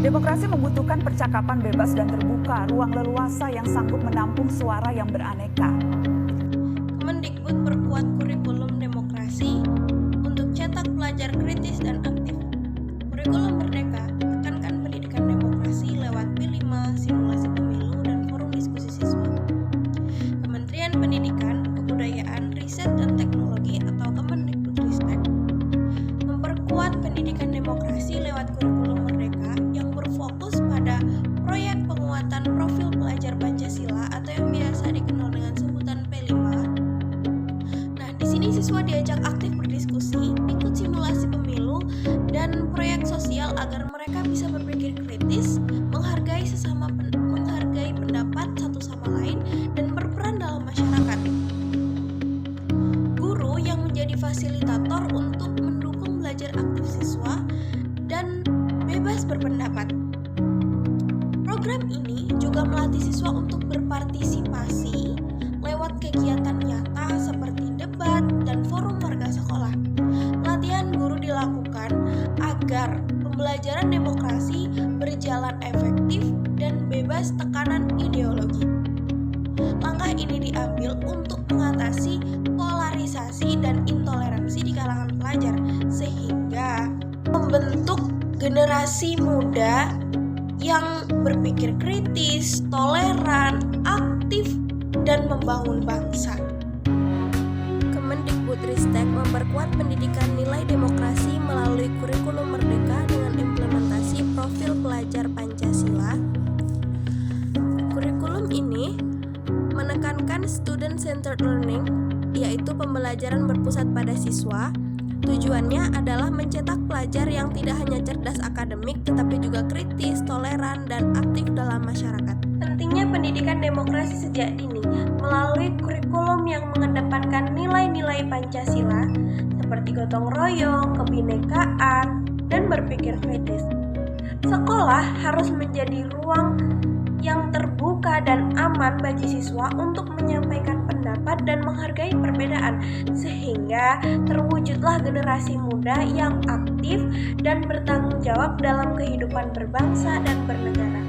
Demokrasi membutuhkan percakapan bebas dan terbuka, ruang leluasa yang sanggup menampung suara yang beraneka. Kemendikbud perkuat kurikulum demokrasi untuk cetak pelajar kritis dan aktif. Kurikulum Merdeka tekankan pendidikan demokrasi lewat P5, simulasi pemilu, dan forum diskusi siswa. Kementerian Pendidikan, Kebudayaan, Riset, dan Teknologi atau Kemendikbudristek memperkuat pendidikan demokrasi lewat kurikulum Merdeka yang berfokus pada proyek penguatan profil pelajar Pancasila atau yang biasa dikenal dengan sebutan P5. Nah, di sini siswa diajak aktif berdiskusi, ikut simulasi pemilu, dan proyek sosial agar mereka bisa berpikir kritis, menghargai pendapat satu sama lain, dan berperan dalam masyarakat. Guru yang menjadi fasilitator untuk mendukung belajar aktif siswa dan bebas berpendapat. Program ini juga melatih siswa untuk berpartisipasi lewat kegiatan nyata seperti debat dan forum warga sekolah. Pelatihan guru dilakukan agar pembelajaran demokrasi berjalan efektif dan bebas tekanan ideologi. Langkah ini diambil untuk mengatasi polarisasi dan intoleransi di kalangan pelajar, sehingga membentuk generasi muda yang berpikir kritis, toleran, aktif, dan membangun bangsa. Kemendikbudristek memperkuat pendidikan nilai demokrasi melalui kurikulum Merdeka dengan implementasi profil pelajar Pancasila. Kurikulum ini menekankan student-centered learning, yaitu pembelajaran berpusat pada siswa. Tujuannya adalah mencetak pelajar yang tidak hanya cerdas akademik, tetapi juga kritis, toleran, dan aktif dalam masyarakat. Pentingnya pendidikan demokrasi sejak dini melalui kurikulum yang mengedepankan nilai-nilai Pancasila seperti gotong royong, kebinekaan, dan berpikir kritis. Sekolah harus menjadi ruang yang terbuka dan aman bagi siswa untuk menyampaikan pendapat dan menghargai perbedaan, sehingga terwujudlah generasi muda yang aktif dan bertanggung jawab dalam kehidupan berbangsa dan bernegara.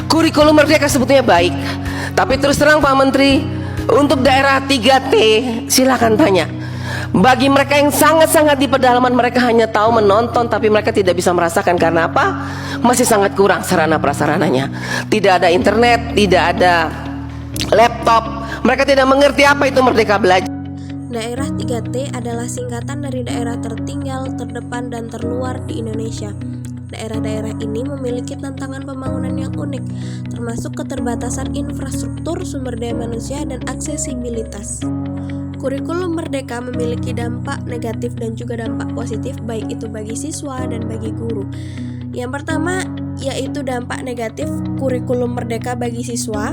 Kurikulum Merdeka sebetulnya baik, tapi terus terang Pak Menteri, untuk daerah 3T silakan tanya. Bagi mereka yang sangat-sangat di pedalaman, mereka hanya tahu menonton, tapi mereka tidak bisa merasakan. Karena apa? Masih sangat kurang sarana prasarananya. Tidak ada internet, tidak ada laptop. Mereka tidak mengerti apa itu Merdeka Belajar. Daerah 3T adalah singkatan dari daerah tertinggal, terdepan, dan terluar di Indonesia. Daerah-daerah ini memiliki tantangan pembangunan yang unik, termasuk keterbatasan infrastruktur, sumber daya manusia, dan aksesibilitas. Kurikulum Merdeka memiliki dampak negatif dan juga dampak positif, baik itu bagi siswa dan bagi guru. Yang pertama yaitu dampak negatif kurikulum Merdeka bagi siswa.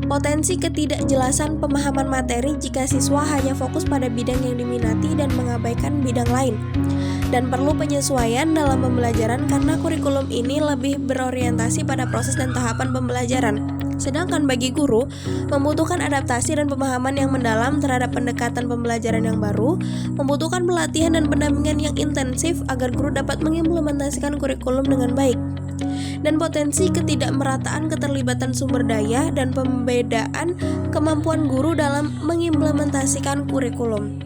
Potensi ketidakjelasan pemahaman materi jika siswa hanya fokus pada bidang yang diminati dan mengabaikan bidang lain. Dan perlu penyesuaian dalam pembelajaran karena kurikulum ini lebih berorientasi pada proses dan tahapan pembelajaran. Sedangkan bagi guru, membutuhkan adaptasi dan pemahaman yang mendalam terhadap pendekatan pembelajaran yang baru, membutuhkan pelatihan dan pendampingan yang intensif agar guru dapat mengimplementasikan kurikulum dengan baik. Dan potensi ketidakmerataan keterlibatan sumber daya dan pembedaan kemampuan guru dalam mengimplementasikan kurikulum.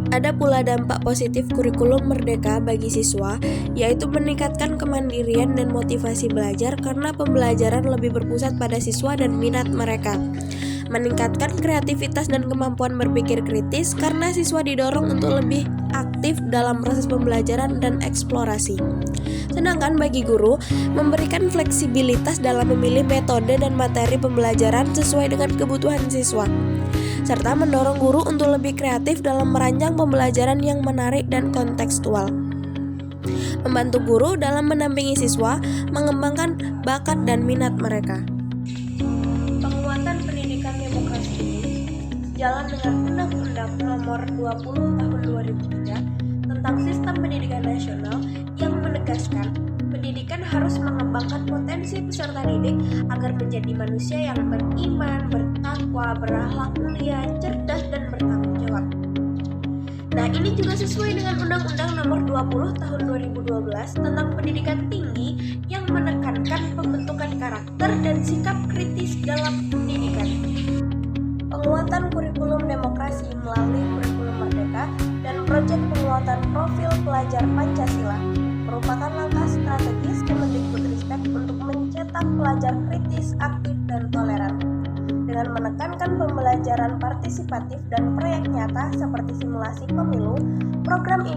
Ada pula dampak positif kurikulum Merdeka bagi siswa, yaitu meningkatkan kemandirian dan motivasi belajar karena pembelajaran lebih berpusat pada siswa dan minat mereka. Meningkatkan kreativitas dan kemampuan berpikir kritis karena siswa didorong untuk lebih aktif dalam proses pembelajaran dan eksplorasi. Sedangkan bagi guru, memberikan fleksibilitas dalam memilih metode dan materi pembelajaran sesuai dengan kebutuhan siswa, serta mendorong guru untuk lebih kreatif dalam merancang pembelajaran yang menarik dan kontekstual. Membantu guru dalam mendampingi siswa, mengembangkan bakat dan minat mereka. Penguatan pendidikan demokrasi ini sejalan dengan Undang-Undang Nomor 20 Tahun 2003 tentang Sistem Pendidikan Nasional yang menegaskan pendidikan harus mengembangkan potensi peserta didik agar menjadi manusia yang beriman, bertakwa, berakhlak mulia, cerdas, dan bertanggung jawab. Nah, ini juga sesuai dengan Undang-Undang Nomor 20 Tahun 2012 tentang Pendidikan Tinggi yang menekankan pembentukan karakter dan sikap kritis dalam pendidikan. Penguatan kurikulum demokrasi melalui kurikulum Merdeka dan proyek penguatan profil pelajar Pancasila merupakan langkah strategis Kemendikbudristek untuk mencetak pelajar kritis, aktif, dan toleran. Dengan menekankan pembelajaran partisipatif dan proyek nyata seperti simulasi pemilu, program ini